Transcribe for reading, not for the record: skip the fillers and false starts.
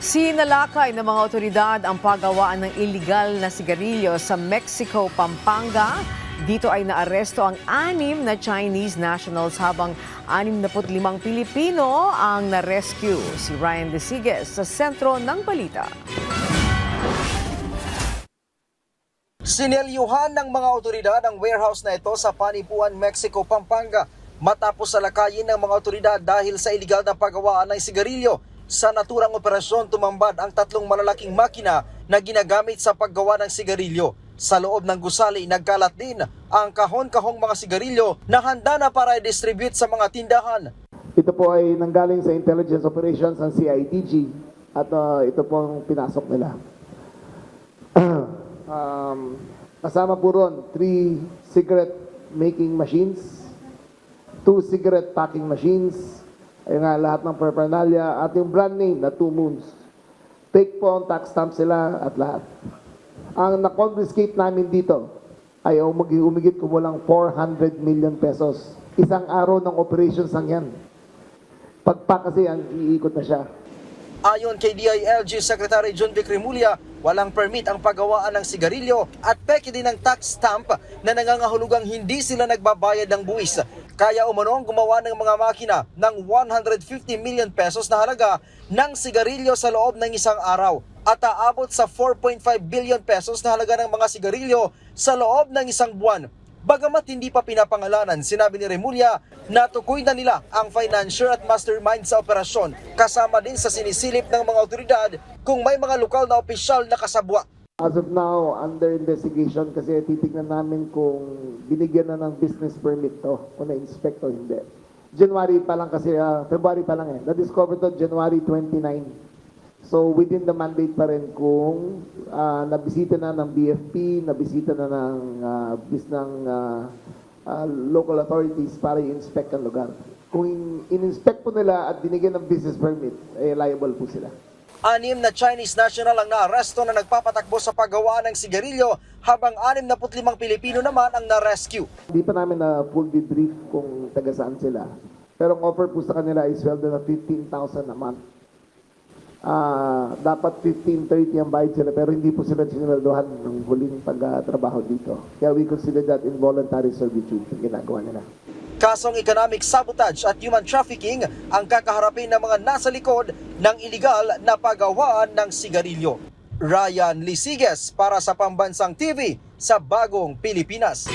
Sinalakay ng mga otoridad ang paggawaan ng iligal na sigarilyo sa Mexico, Pampanga. Dito ay naaresto ang 6 na Chinese nationals habang 65 Pilipino ang na-rescue. Si Ryan Desiges sa sentro ng balita. Sinelyuhan ng mga otoridad ang warehouse na ito sa Panipuan, Mexico, Pampanga matapos salakayin ng mga otoridad dahil sa iligal na paggawaan ng sigarilyo. Sa naturang operasyon, tumambad ang 3 malalaking makina na ginagamit sa paggawa ng sigarilyo. Sa loob ng gusali, nagkalat din ang kahon-kahong mga sigarilyo na handa na para i-distribute sa mga tindahan. Ito po ay nanggaling sa intelligence operations ng CIDG at ito po ang pinasok nila. Kasama po ron 3 cigarette making machines, 2 cigarette packing machines, ay nga lahat ng paraphernalia at yung brand name na 2 Moons. Fake po ang tax stamp sila at lahat. Ang na-confiscate namin dito ay umigit kumulang 400 million pesos. Isang araw ng operations lang yan. Pagpa kasi ang iikot na siya. Ayon kay DILG Secretary John Vic Remulla, walang permit ang paggawaan ng sigarilyo at peke din ng tax stamp na nangangahulugang hindi sila nagbabayad ng buwis. Kaya umanong gumawa ng mga makina ng 150 million pesos na halaga ng sigarilyo sa loob ng isang araw at aabot sa 4.5 billion pesos na halaga ng mga sigarilyo sa loob ng isang buwan. Bagamat hindi pa pinapangalanan, sinabi ni Remulla na tukoy na nila ang financier at mastermind sa operasyon, kasama din sa sinisilip ng mga otoridad kung may mga lokal na opisyal na kasabwa. As of now, under investigation kasi titignan namin kung binigyan na ng business permit to, kung na-inspect o hindi. January pa lang kasi, February pa lang eh. Na-discover to January 29. So within the mandate pa rin kung nabisita na ng BFP, nabisita na ng local authorities para i-inspect ang lugar. Kung in-inspect po nila at binigyan ng business permit, eh liable po sila. 6 na Chinese national ang naaresto na nagpapatakbo sa paggawa ng sigarilyo habang 65 Pilipino naman ang na-rescue. Hindi pa namin na full debrief kung taga saan sila. Pero ang offer po sa kanila is sweldo na 15,000 a month. Dapat 15-30 ang bayad sila pero hindi po sila sinweldohan ng huling pagtrabaho dito. Kaya we consider that involuntary servitude ang ginagawa nila. Kasong economic sabotage at human trafficking ang kakaharapin ng mga nasa likod ng iligal na paggawaan ng sigarilyo. Ryan Lisiges para sa Pambansang TV sa Bagong Pilipinas.